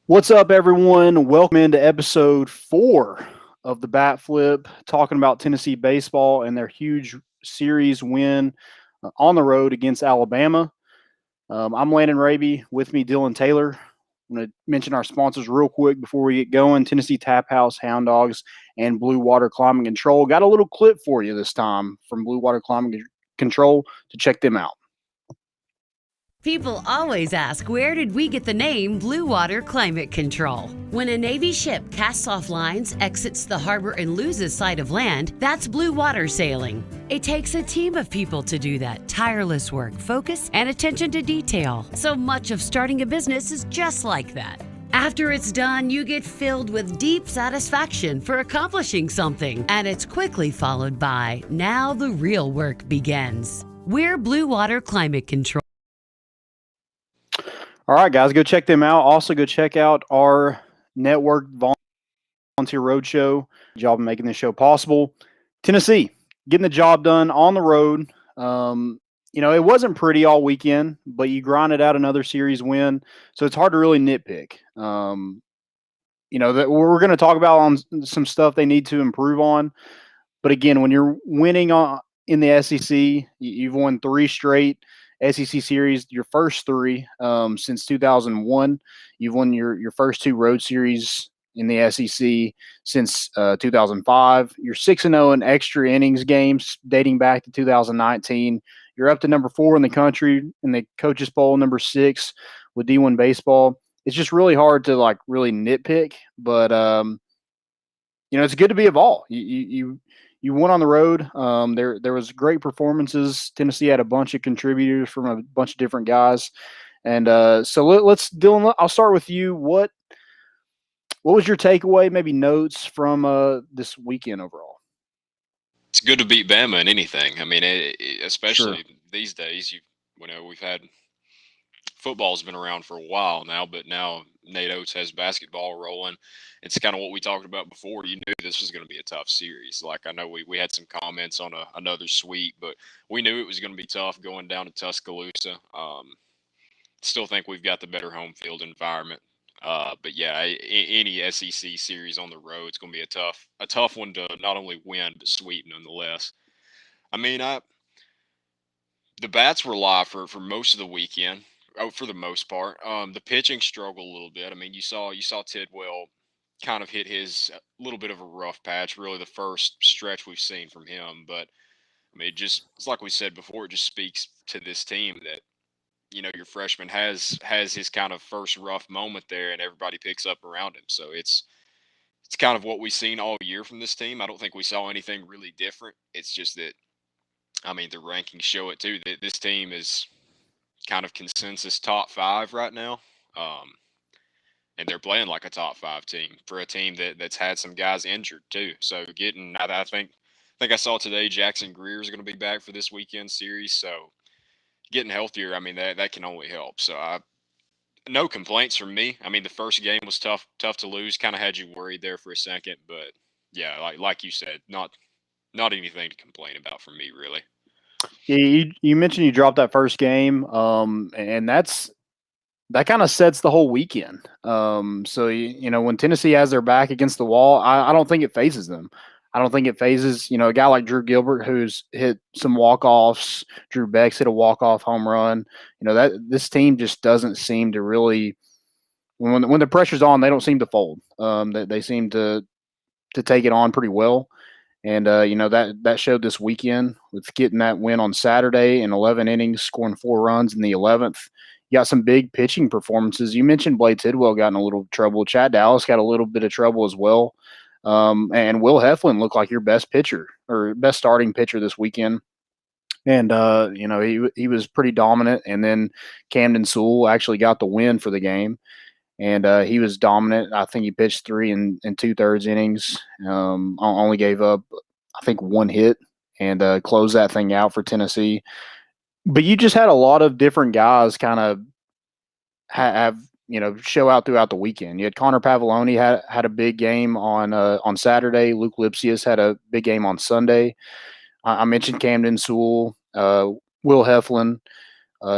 What's up, everyone? Welcome into episode 4 of the Bat Flip, talking about Tennessee baseball and their huge series win on the road against Alabama. I'm Landon Raby. With me, Dylan Taylor. I'm going to mention our sponsors real quick before we get going. Tennessee Tap House, Hound Dogs, and Blue Water Climate Control. Got a little clip for you this time from Blue Water Climate Control to check them out. People always ask, where did we get the name Blue Water Climate Control? When a Navy ship casts off lines, exits the harbor, and loses sight of land, that's blue water sailing. It takes a team of people to do that. Tireless work, focus, and attention to detail. So much of starting a business is just like that. After it's done, you get filled with deep satisfaction for accomplishing something. And it's quickly followed by, now the real work begins. We're Blue Water Climate Control. All right, guys, go check them out. Also, go check out our network volunteer roadshow. Job of making this show possible. Tennessee getting the job done on the road. It wasn't pretty all weekend, but you grinded out another series win, so it's hard to really nitpick. That we're going to talk about on some stuff they need to improve on. But again, when you're winning in the SEC, you've won 3 straight SEC series, your first 3 since 2001. You've won your first 2 road series in the SEC since 2005. You're 6-0 in extra innings games dating back to 2019. You're up to number 4 in the country in the coaches poll, number 6 with D1 baseball. It's just really hard to really nitpick, but it's good to be a Vol. You went on the road. There was great performances. Tennessee had a bunch of contributors from a bunch of different guys, and so let's Dylan. I'll start with you. What was your takeaway? Maybe notes from this weekend overall. It's good to beat Bama in anything. I mean, especially these days. We've had football's been around for a while now, but now Nate Oates has basketball rolling. It's kind of what we talked about before. You knew this was going to be a tough series. Like, I know we had some comments on another sweep, but we knew it was going to be tough going down to Tuscaloosa. Still think we've got the better home field environment. But yeah, any SEC series on the road, it's going to be a tough one to not only win but sweep nonetheless. I mean, the bats were live for most of the weekend. For the most part, the pitching struggled a little bit. I mean, you saw Tidwell kind of hit his little bit of a rough patch. Really, the first stretch we've seen from him. But I mean, it's like we said before. It just speaks to this team that your freshman has his kind of first rough moment there, and everybody picks up around him. So it's kind of what we've seen all year from this team. I don't think we saw anything really different. It's just that, I mean, the rankings show it too, that this team is kind of consensus top 5 right now. And they're playing like a top 5 team for a team that's had some guys injured too. So I think I saw today Jackson Greer is going to be back for this weekend series. So getting healthier, I mean, that can only help. So no complaints from me. I mean, the first game was tough to lose. Kind of had you worried there for a second, but yeah, like you said, not anything to complain about from me really. Yeah, you mentioned you dropped that first game, and that kind of sets the whole weekend. So when Tennessee has their back against the wall, I don't think it phases them. I don't think it phases a guy like Drew Gilbert, who's hit some walk-offs. Drew Beck's hit a walk-off home run. That this team just doesn't seem to really, when the pressure's on, they don't seem to fold. They seem to take it on pretty well. And, that showed this weekend with getting that win on Saturday in 11 innings, scoring 4 runs in the 11th. You got some big pitching performances. You mentioned Blade Tidwell got in a little trouble. Chad Dallas got a little bit of trouble as well. And Will Heflin looked like your best pitcher or best starting pitcher this weekend. And, he was pretty dominant. And then Camden Sewell actually got the win for the game. And he was dominant. I think he pitched 3 and 2/3 innings. Only gave up, I think, 1 hit and closed that thing out for Tennessee. But you just had a lot of different guys kind of have show out throughout the weekend. You had Connor Pavoloni had a big game on Saturday. Luke Lipsius had a big game on Sunday. I mentioned Camden Sewell, Will Heflin.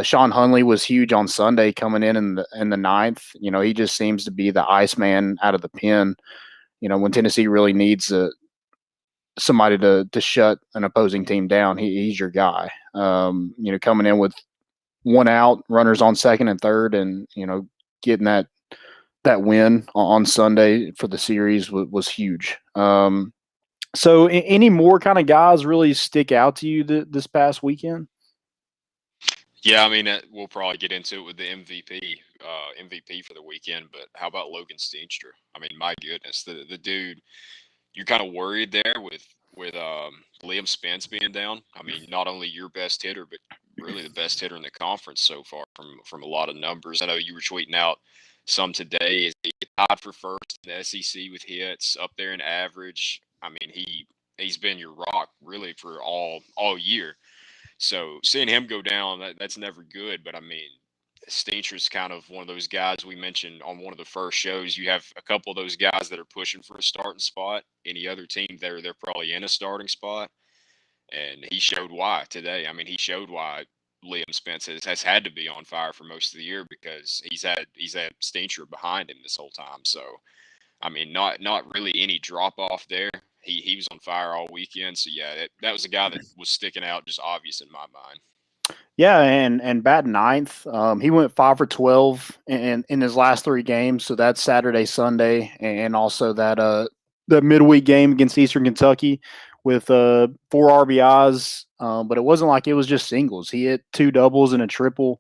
Sean Hunley was huge on Sunday coming in the ninth. He just seems to be the Iceman out of the pen. When Tennessee really needs somebody to shut an opposing team down, he's your guy. Coming in with one out, runners on second and third, and getting that win on Sunday for the series was huge. So any more kind of guys really stick out to you this past weekend? Yeah, I mean, we'll probably get into it with the MVP for the weekend, but how about Logan Steenstra? I mean, my goodness, the dude, you're kind of worried there with Liam Spence being down. I mean, not only your best hitter, but really the best hitter in the conference so far from a lot of numbers. I know you were tweeting out some today. Is he tied for first in the SEC with hits, up there in average? I mean, he's been your rock really for all year. So seeing him go down, that's never good. But I mean, Steenstra's kind of one of those guys we mentioned on one of the first shows. You have a couple of those guys that are pushing for a starting spot. Any other team, they're probably in a starting spot. And he showed why today. I mean, he showed why Liam Spence has had to be on fire for most of the year because he's had Steenstra behind him this whole time. So I mean, not really any drop off there. He was on fire all weekend. So yeah, that was a guy that was sticking out, just obvious in my mind. Yeah, and batting ninth. He went 5 for 12 in his last 3 games. So that's Saturday, Sunday, and also that the midweek game against Eastern Kentucky with 4 RBIs. But it wasn't like it was just singles. He hit 2 doubles and a triple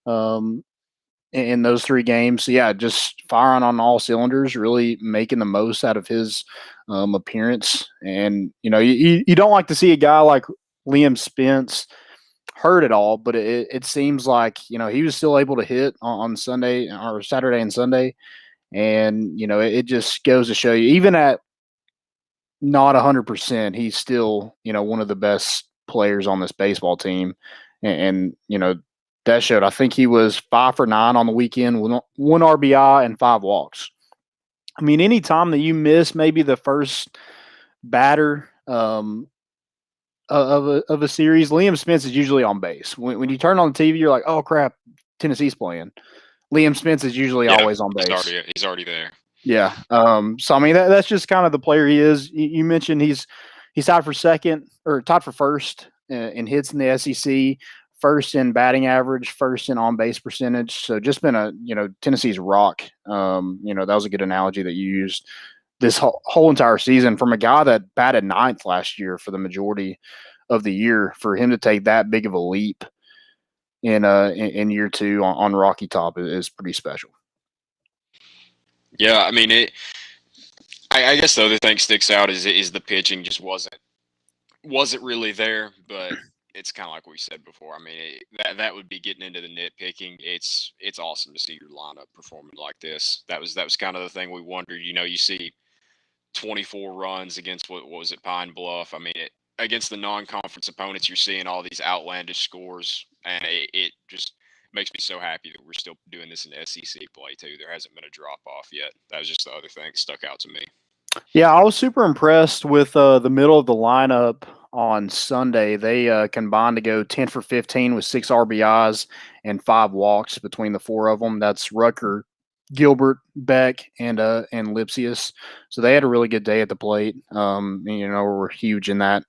in those 3 games. So yeah, just firing on all cylinders, really making the most out of his appearance. And you don't like to see a guy like Liam Spence hurt at all, but it seems like he was still able to hit on Sunday or Saturday and Sunday, and it just goes to show you, even at not 100%, he's still one of the best players on this baseball team, and that showed. I think he was 5 for 9 on the weekend with 1 RBI and 5 walks. I mean, any time that you miss maybe the first batter of a series, Liam Spence is usually on base. When you turn on the TV, you're like, oh crap, Tennessee's playing. Liam Spence is usually always on base. He's already there. Yeah. So I mean, that's just kind of the player he is. You mentioned he's tied for second or tied for first in hits in the SEC, first in batting average, first in on base percentage. So just been Tennessee's rock. That was a good analogy that you used this whole entire season from a guy that batted ninth last year for the majority of the year. For him to take that big of a leap in year 2 on Rocky Top is pretty special. Yeah, I mean I guess the other thing sticks out is the pitching just wasn't really there, but it's kind of like we said before. I mean, that would be getting into the nitpicking. It's awesome to see your lineup performing like this. That was kind of the thing we wondered. You see 24 runs against what was it, Pine Bluff. I mean, against the non-conference opponents, you're seeing all these outlandish scores, and it just makes me so happy that we're still doing this in SEC play too. There hasn't been a drop off yet. That was just the other thing that stuck out to me. Yeah, I was super impressed with the middle of the lineup on Sunday. They combined to go 10 for 15 with 6 RBIs and 5 walks between the 4 of them. That's Rucker, Gilbert, Beck, and Lipsius. So they had a really good day at the plate. Were huge in that.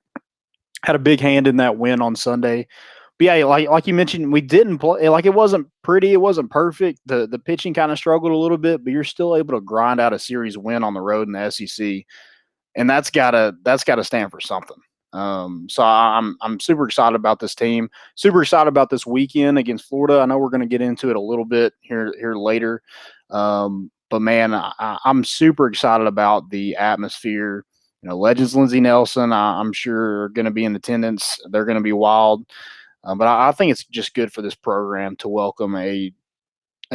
Had a big hand in that win on Sunday. But yeah, like you mentioned, we didn't play. Like, it wasn't pretty, it wasn't perfect. The pitching kind of struggled a little bit, but you're still able to grind out a series win on the road in the SEC, and that's gotta stand for something. So I'm super excited about this team. Super excited about this weekend against Florida. I know we're going to get into it a little bit here later, but man, I'm super excited about the atmosphere. Legends Lindsey Nelson, I'm sure, are going to be in attendance. They're going to be wild. But I think it's just good for this program to welcome a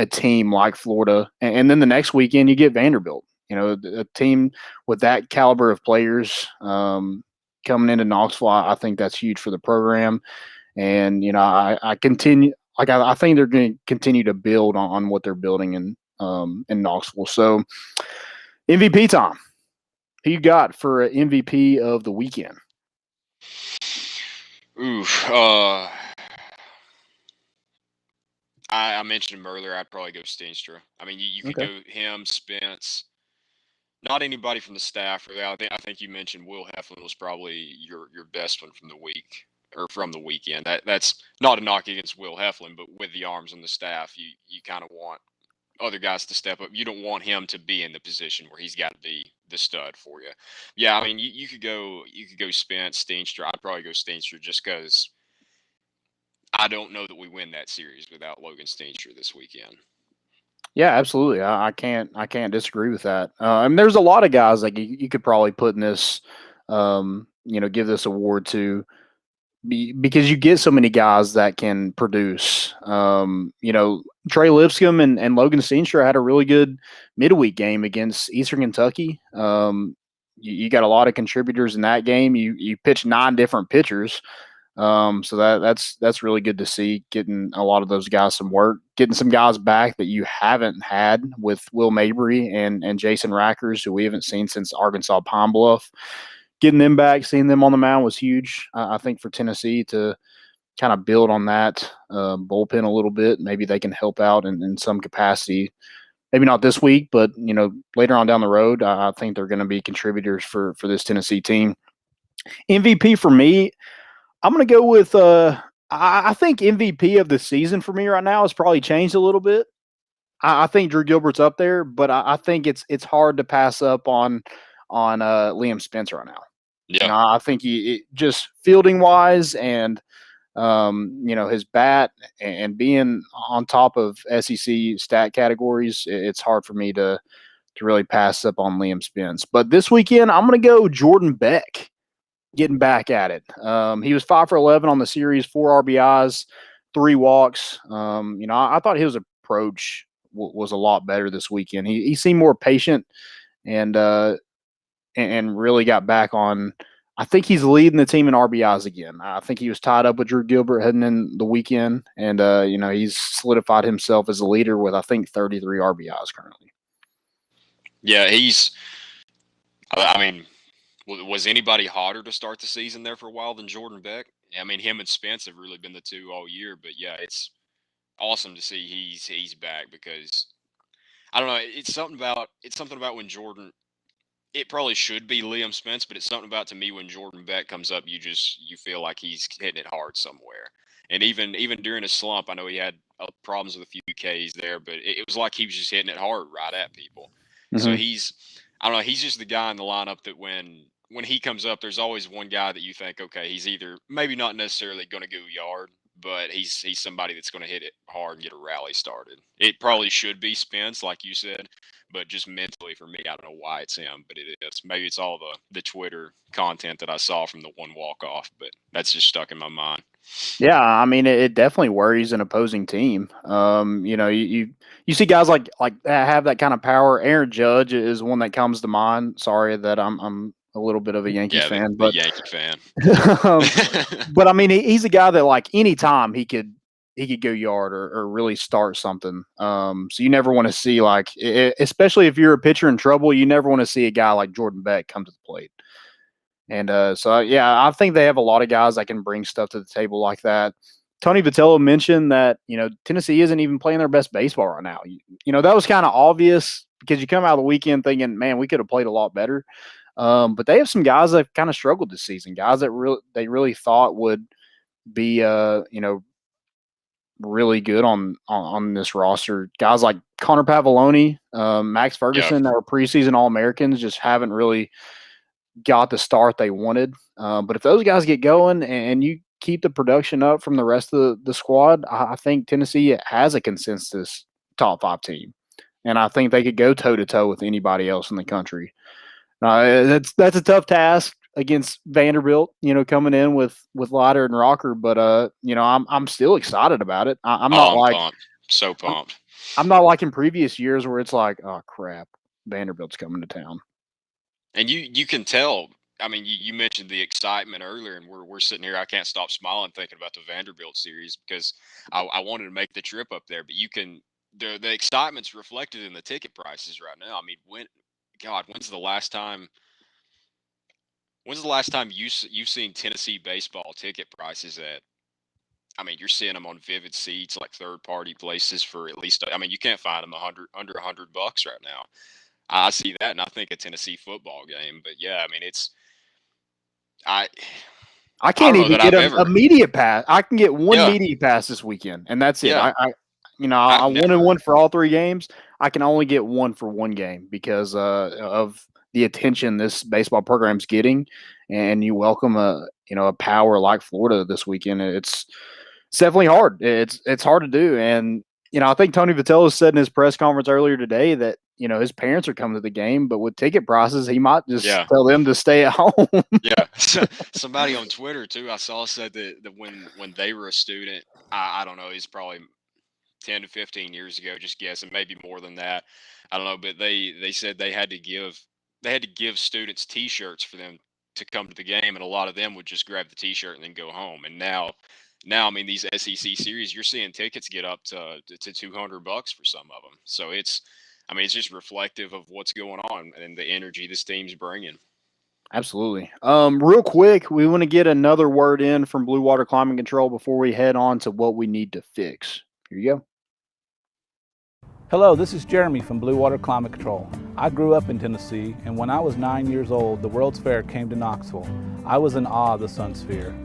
team like Florida. And then the next weekend you get Vanderbilt. A team with that caliber of players coming into Knoxville. I think that's huge for the program. And, I continue – I think they're going to continue to build on what they're building in Knoxville. So, MVP time. Who you got for MVP of the weekend? Oof. I mentioned him earlier. I'd probably go Steenstra. I mean, you could Okay. go him, Spence. Not anybody from the staff, really. I think you mentioned Will Heflin was probably your best one from the week or from the weekend. That's not a knock against Will Heflin, but with the arms on the staff, you kind of want other guys to step up. You don't want him to be in the position where he's got to be the stud for you. Yeah, I mean, you could go Spence, Steenstra. I'd probably go Steenstra just because I don't know that we win that series without Logan Steenstra this weekend. Yeah, absolutely. I can't disagree with that. And there's a lot of guys like you could probably put in this, give this award to because you get so many guys that can produce. Trey Lipscomb and Logan Steenstra had a really good midweek game against Eastern Kentucky. You got a lot of contributors in that game. You pitched 9 different pitchers. So that's really good to see, getting a lot of those guys some work, getting some guys back that you haven't had with Will Mabry and Jason Rackers, who we haven't seen since Arkansas Pine Bluff. Getting them back, seeing them on the mound was huge. I think for Tennessee to kind of build on that bullpen a little bit. Maybe they can help out in some capacity. Maybe not this week, but later on down the road, I think they're going to be contributors for this Tennessee team. MVP for me, I'm going to go with. I think MVP of the season for me right now has probably changed a little bit. I think Drew Gilbert's up there, but I think it's hard to pass up on Liam Spence right now. Yeah. I think he just fielding wise and his bat and being on top of SEC stat categories, it's hard for me to really pass up on Liam Spence. But this weekend, I'm going to go Jordan Beck, getting back at it. He was 5 for 11 on the series, 4 RBIs, 3 walks. I thought his approach was a lot better this weekend. He seemed more patient and really got back on. I think he's leading the team in RBIs again. I think he was tied up with Drew Gilbert heading in the weekend, and he's solidified himself as a leader with I think 33 RBIs currently. Yeah, he's. I mean, was anybody hotter to start the season there for a while than Jordan Beck? I mean, him and Spence have really been the two all year. But yeah, it's awesome to see he's back because I don't know. It's something about when Jordan. It probably should be Liam Spence, but it's something about to me when Jordan Beck comes up, you feel like he's hitting it hard somewhere. And even during his slump, I know he had problems with a few Ks there, but it was like he was just hitting it hard right at people. So Mm-hmm. I don't know, he's just the guy in the lineup that when he comes up, there's always one guy that you think, okay, he's either maybe not necessarily going to go yard, but he's somebody that's going to hit it hard and get a rally started. It probably should be Spence, like you said, but just mentally for me, I don't know why it's him, but it is. Maybe it's all the Twitter content that I saw from the one walk off, but that's just stuck in my mind. Yeah, I mean, it definitely worries an opposing team. You see guys like that have that kind of power. Aaron Judge is one that comes to mind. Sorry that I'm a little bit of a Yankees Yeah, fan, the but Yankee fan. um, but I mean, he's a guy that like anytime he could go yard or really start something. So you never want to see like, especially if you're a pitcher in trouble, you never want to see a guy like Jordan Beck come to the plate. And yeah, I think they have a lot of guys that can bring stuff to the table like that. Tony Vitello mentioned that Tennessee isn't even playing their best baseball right now. That was kind of obvious because you come out of the weekend thinking, man, we could have played a lot better. But they have some guys that kind of struggled this season, guys that they really thought would be really good on this roster. Guys like Connor Pavoloni, Max Yeah. Ferguson, that were preseason All-Americans, just haven't really got the start they wanted. But if those guys get going and you keep the production up from the rest of the squad, I think Tennessee has a consensus top 5 team. And I think they could go toe-to-toe with anybody else in the country. That's a tough task against Vanderbilt, coming in with Leiter and Rocker, but I'm still excited about it. I'm not I'm like pumped. So pumped. I'm not like in previous years where it's like, oh crap, Vanderbilt's coming to town. And you can tell. I mean, you mentioned the excitement earlier, and we're sitting here. I can't stop smiling thinking about the Vanderbilt series because I wanted to make the trip up there. But you can the excitement's reflected in the ticket prices right now. I mean, when's the last time? When's the last time you've seen Tennessee baseball ticket prices at? I mean, you're seeing them on Vivid Seats, like third-party places for at least. I mean, you can't find them under $100 right now. I see that, and I think a Tennessee football game. But yeah, I mean, I I I can't don't know even that get I've a ever. media pass. I can get one Yeah, media pass this weekend, and that's it. yeah. I I've wanted never. one for all 3 games. I can only get one for one game because of the attention this baseball program's getting. And you welcome a power like Florida this weekend. It's definitely hard. It's hard to do. And I think Tony Vitello said in his press conference earlier today that his parents are coming to the game, but with ticket prices, he might just Yeah, tell them to stay at home. yeah. Somebody on Twitter too, I saw, said that when they were a student, I don't know, he's probably 10 to 15 years ago, just guessing, maybe more than that. I don't know, but they said they had to give students T-shirts for them to come to the game, and a lot of them would just grab the T-shirt and then go home. And now, I mean, these SEC series, you're seeing tickets get up to $200 for some of them. So I mean, it's just reflective of what's going on and the energy this team's bringing. Absolutely. Real quick, we want to get another word in from Blue Water Climate Control before we head on to what we need to fix. Here you go. Hello, this is Jeremy from Blue Water Climate Control. I grew up in Tennessee, and when I was 9 years old, the World's Fair came to Knoxville. I was in awe of the Sun Sphere.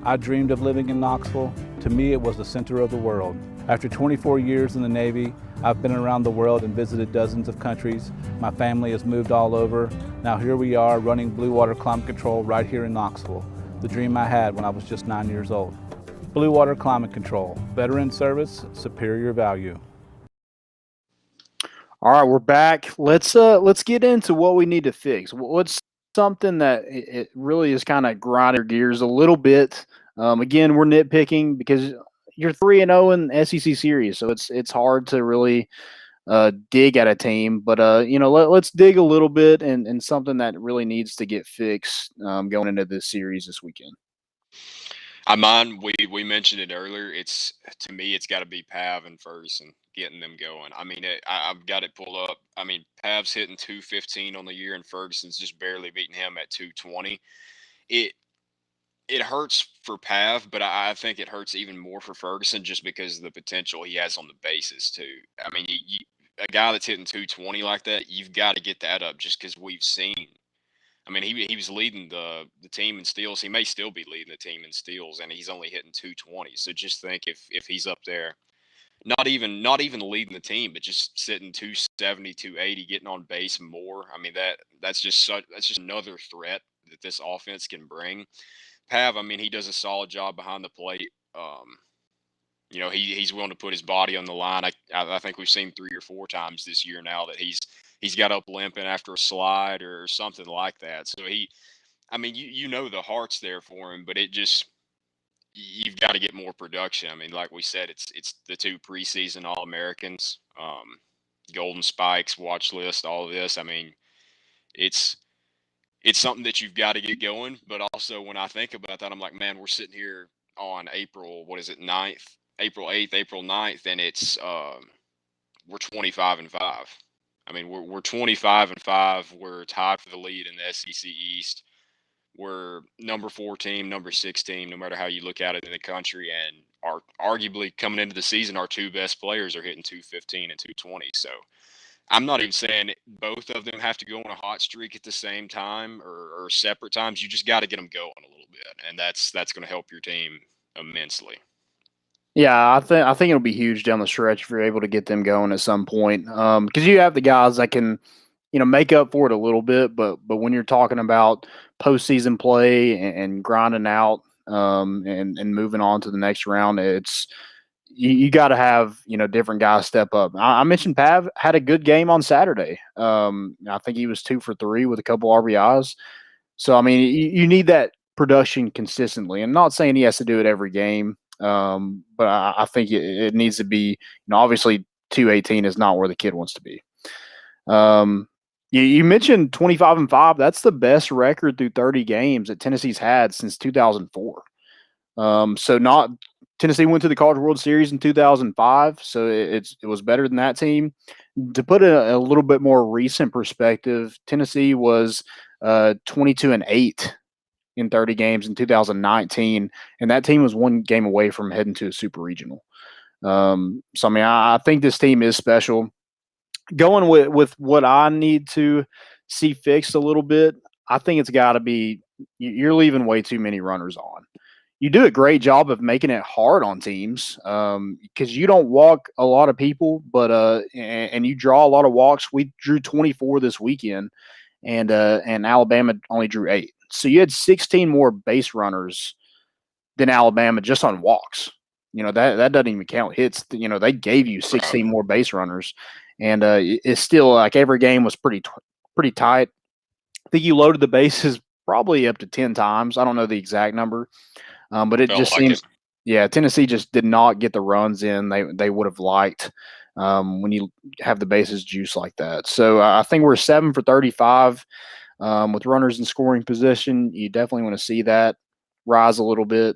I dreamed of living in Knoxville. To me, it was the center of the world. After 24 years in the Navy, I've been around the world and visited dozens of countries. My family has moved all over. Now here we are running Blue Water Climate Control right here in Knoxville, the dream I had when I was just 9 years old. Blue Water Climate Control, veteran service, superior value. All right, we're back. Let's get into what we need to fix. What's something that it really is kind of grinding gears a little bit. Again, we're nitpicking because you're 3-0 in SEC series, so it's hard to really dig at a team. But let's dig a little bit and something that really needs to get fixed going into this series this weekend. I mind we mentioned it earlier. To me, it's got to be Pav and Ferguson getting them going. I mean, I've got it pulled up. I mean, Pav's hitting 215 on the year, and Ferguson's just barely beating him at 220. It it hurts for Pav, but I think it hurts even more for Ferguson just because of the potential he has on the bases too. I mean, a guy that's hitting 220 like that, you've got to get that up just because we've seen. I mean, he was leading the team in steals. He may still be leading the team in steals, and he's only hitting 220. So just think if he's up there, not even leading the team, but just sitting 270, 280, getting on base more. I mean that's just another threat that this offense can bring. Pav, I mean, he does a solid job behind the plate. He's willing to put his body on the line. I think we've seen 3 or 4 times this year now that he's got up limping after a slide or something like that. So I mean, the heart's there for him, but you've got to get more production. I mean, like we said, it's the 2 preseason All-Americans, Golden Spikes, watch list, all of this. I mean, it's something that you've got to get going. But also, when I think about that, I'm like, man, we're sitting here on April, what is it, 9th, April 8th, April 9th, and we're 25-5. I mean, we're 25-5. We're tied for the lead in the SEC East. We're number 4 team, number 6 team, no matter how you look at it in the country. And are arguably coming into the season, our 2 best players are hitting 215 and 220. So I'm not even saying both of them have to go on a hot streak at the same time or separate times. You just got to get them going a little bit, and that's going to help your team immensely. Yeah, I think it'll be huge down the stretch if you're able to get them going at some point. Because you have the guys that can, make up for it a little bit, but when you're talking about postseason play and grinding out, and moving on to the next round, it's you got to have different guys step up. I mentioned Pav had a good game on Saturday. I think he was 2 for 3 with a couple RBIs. So I mean, you need that production consistently. I'm not saying he has to do it every game, but I think it needs to be. Obviously, 218 is not where the kid wants to be. You mentioned 25-5. That's the best record through 30 games that Tennessee's had since 2004. So not Tennessee went to the College World Series in 2005, so it was better than that team. To put a little bit more recent perspective, Tennessee was 22-8 in 30 games in 2019, and that team was one game away from heading to a super regional. So I mean, I think this team is special. Going with what I need to see fixed a little bit, I think it's got to be you're leaving way too many runners on. You do a great job of making it hard on teams because you don't walk a lot of people, but and you draw a lot of walks. We drew 24 this weekend, and Alabama only drew 8. So you had 16 more base runners than Alabama just on walks. That doesn't even count hits. They gave you 16 more base runners, and it's still like every game was pretty tight. I think you loaded the bases probably up to 10 times. I don't know the exact number, but it just seems, yeah, Tennessee just did not get the runs in they would have liked when you have the bases juice like that. So I think we're 7 for 35 with runners in scoring position. You definitely want to see that rise a little bit.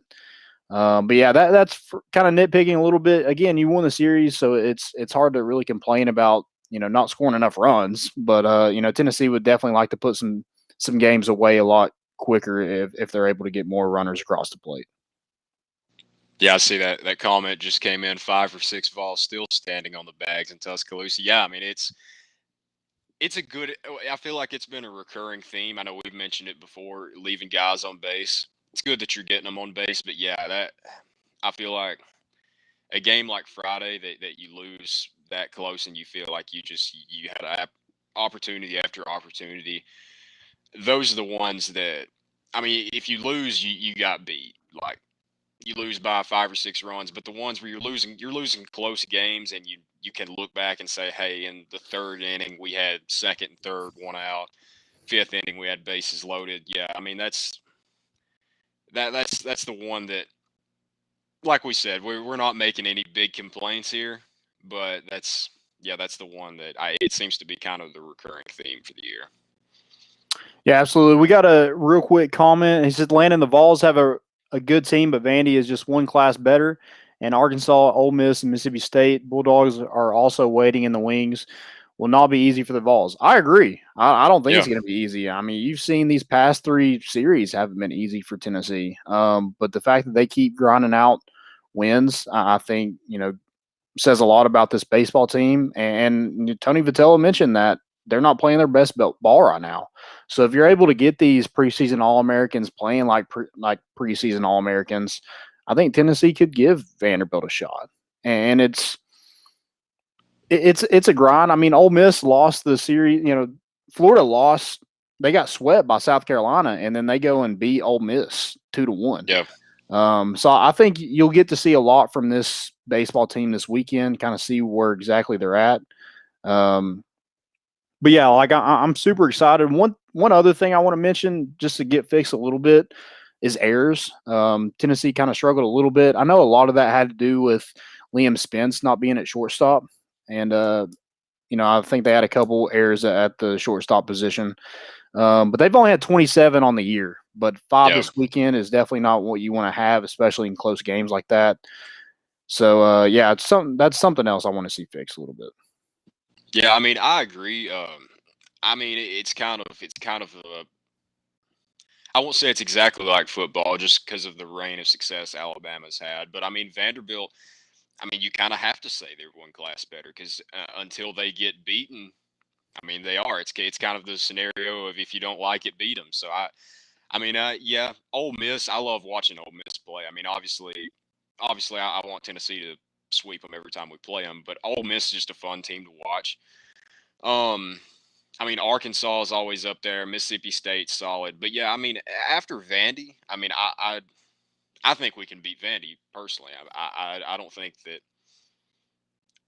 But yeah, that's kind of nitpicking a little bit. Again, you won the series, so it's hard to really complain about not scoring enough runs. But Tennessee would definitely like to put some games away a lot quicker if they're able to get more runners across the plate. Yeah, I see that comment just came in. 5 or 6 Vols still standing on the bags in Tuscaloosa. Yeah, I mean it's a good. I feel like it's been a recurring theme. I know we've mentioned it before, leaving guys on base. It's good that you're getting them on base, but yeah, that I feel like a game like Friday that you lose that close and you feel like you had opportunity after opportunity. Those are the ones that, I mean, if you lose, you got beat. Like you lose by 5 or 6 runs, but the ones where you're losing close games, and you can look back and say, hey, in the 3rd inning we had 2nd and 3rd, 1 out. 5th inning we had bases loaded. Yeah, I mean that's the one that, like we said, we're not making any big complaints here, but that's the one that it seems to be kind of the recurring theme for the year. Yeah, absolutely. We got a real quick comment. He said, Landon, the Vols have a good team, but Vandy is just one class better. And Arkansas, Ole Miss, and Mississippi State Bulldogs are also waiting in the wings. Will not be easy for the Vols. I agree. I don't think it's going to be easy. I mean, you've seen these past 3 series haven't been easy for Tennessee. But the fact that they keep grinding out wins, I think, says a lot about this baseball team. And Tony Vitello mentioned that they're not playing their best ball right now. So if you're able to get these preseason All-Americans playing like preseason All-Americans, I think Tennessee could give Vanderbilt a shot. And it's a grind. I mean, Ole Miss lost the series. Florida lost. They got swept by South Carolina, and then they go and beat Ole Miss 2-1. Yeah. So I think you'll get to see a lot from this baseball team this weekend, kind of see where exactly they're at. But yeah, like I'm super excited. One other thing I want to mention, just to get fixed a little bit, is errors. Tennessee kind of struggled a little bit. I know a lot of that had to do with Liam Spence not being at shortstop, and I think they had a couple errors at the shortstop position. But they've only had 27 on the year. But 5 this weekend is definitely not what you want to have, especially in close games like that. So yeah, that's something else I want to see fixed a little bit. Yeah, I mean, I agree. I mean, it's kind of I won't say it's exactly like football just because of the reign of success Alabama's had, but I mean Vanderbilt. I mean, you kind of have to say they're one class better because until they get beaten, I mean, they are. It's kind of the scenario of if you don't like it, beat them. So I mean, yeah, Ole Miss. I love watching Ole Miss play. I mean, obviously, I want Tennessee to sweep them every time we play them, but Ole Miss is just a fun team to watch. I mean, Arkansas is always up there. Mississippi State's solid, but yeah, I mean, after Vandy, I mean, I think we can beat Vandy personally. I don't think that.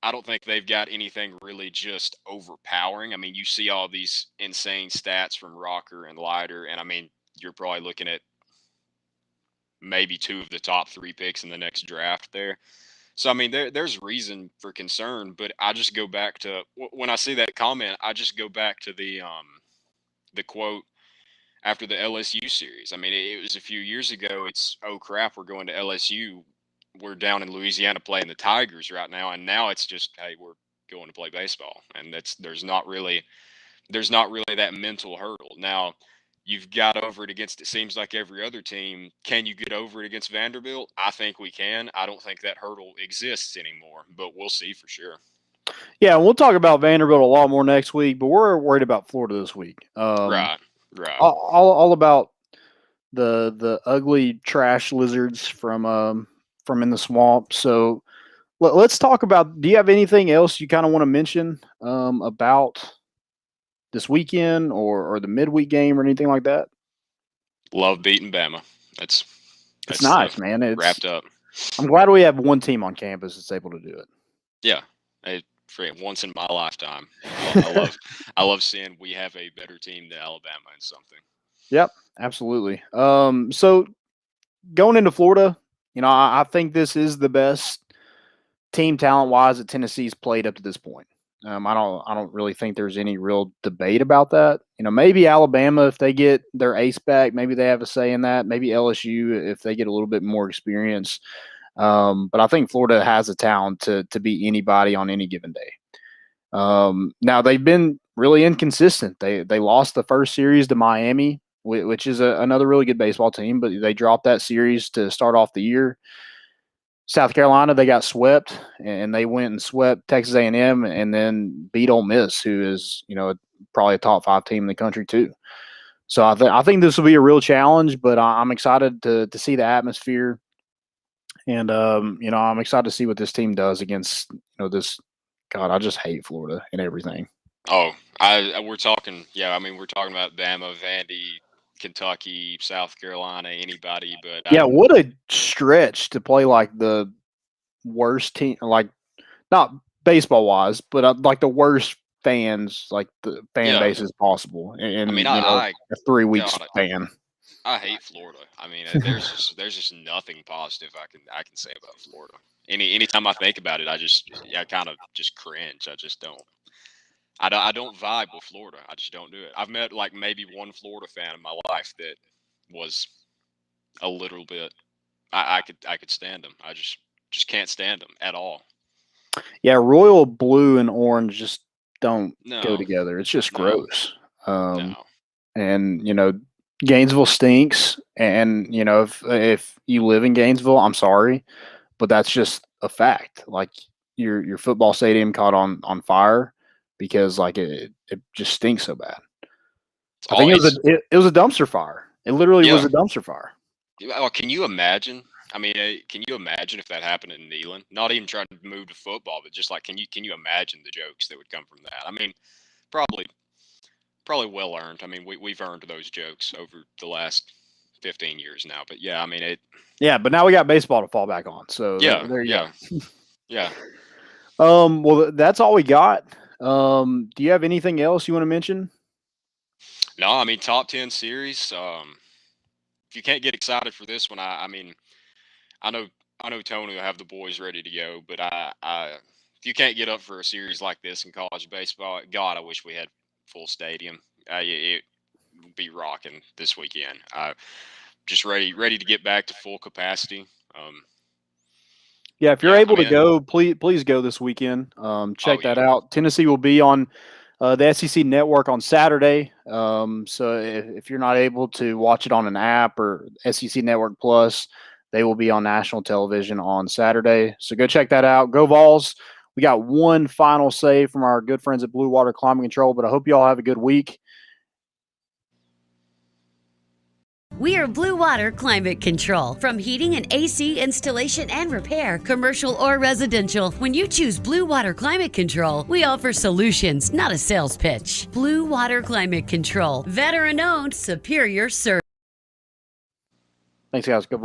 I don't think they've got anything really just overpowering. I mean, you see all these insane stats from Rocker and Leiter, and I mean, you're probably looking at maybe 2 of the top 3 picks in the next draft there. So I mean, there's reason for concern, but I just go back to when I see that comment, I just go back to the quote after the LSU series. I mean, it was a few years ago. It's, oh crap, we're going to LSU. We're down in Louisiana playing the Tigers right now, and now it's just, hey, we're going to play baseball, and there's not really that mental hurdle. Now, you've got over it against, it seems like, every other team. Can you get over it against Vanderbilt? I think we can. I don't think that hurdle exists anymore, but we'll see for sure. Yeah, we'll talk about Vanderbilt a lot more next week, but we're worried about Florida this week. Right. All about the ugly trash lizards from in the swamp. So let's talk about. Do you have anything else you kind of want to mention about this weekend or the midweek game or anything like that? Love beating Bama. That's nice, man. It's wrapped up. I'm glad we have one team on campus that's able to do it. Yeah, once in my lifetime. I love seeing we have a better team than Alabama in something. Yep, absolutely. So going into Florida, I think this is the best team talent wise that Tennessee's played up to this point. I don't really think there's any real debate about that. Maybe Alabama, if they get their ace back, maybe they have a say in that. Maybe LSU, if they get a little bit more experience. But I think Florida has the talent to beat anybody on any given day. Now they've been really inconsistent. They lost the first series to Miami, which is another really good baseball team, but they dropped that series to start off the year. South Carolina, they got swept, and they went and swept Texas A&M and then beat Ole Miss, who is, probably a top 5 team in the country too. So I think this will be a real challenge, but I'm excited to see the atmosphere. And, I'm excited to see what this team does against, this. God, I just hate Florida and everything. Oh, we're talking about Bama, Vandy, Kentucky, South Carolina, anybody, but what a stretch to play like the worst team, like not baseball wise, but like the worst fans, like the fan base is possible. And a 3 week span. I hate Florida. I mean, there's just nothing positive I can say about Florida. Anytime I think about it, I kind of just cringe. I just don't. I don't vibe with Florida. I just don't do it. I've met like maybe one Florida fan in my life that was a little bit. I could stand them. I just can't stand them at all. Yeah, royal blue and orange just don't go together. It's just gross. And Gainesville stinks. And if you live in Gainesville, I'm sorry, but that's just a fact. Like your football stadium caught on fire because like it just stinks so bad. I think it was a dumpster fire. It literally was a dumpster fire. Oh, can you imagine? I mean, can you imagine if that happened in Neyland? Not even trying to move to football, but just like, can you imagine the jokes that would come from that? I mean, probably well earned. I mean, we've earned those jokes over the last 15 years now. But yeah, I mean it. Yeah, but now we got baseball to fall back on. So there you go. Yeah. Well, that's all we got. Do you have anything else you want to mention? No, I mean top 10 series. If you can't get excited for this one, I mean, I know Tony will have the boys ready to go, but if you can't get up for a series like this in college baseball, God, I wish we had full stadium. It would be rocking this weekend. Just ready to get back to full capacity. Yeah, if you're able to go, please go this weekend. Check that out. Tennessee will be on the SEC Network on Saturday. So if you're not able to watch it on an app or SEC Network Plus, they will be on national television on Saturday. So go check that out. Go Vols. We got one final save from our good friends at Blue Water Climate Control, but I hope you all have a good week. We are Blue Water Climate Control. From heating and AC installation and repair, commercial or residential, when you choose Blue Water Climate Control, we offer solutions, not a sales pitch. Blue Water Climate Control. Veteran-owned, superior service. Thanks, guys. Go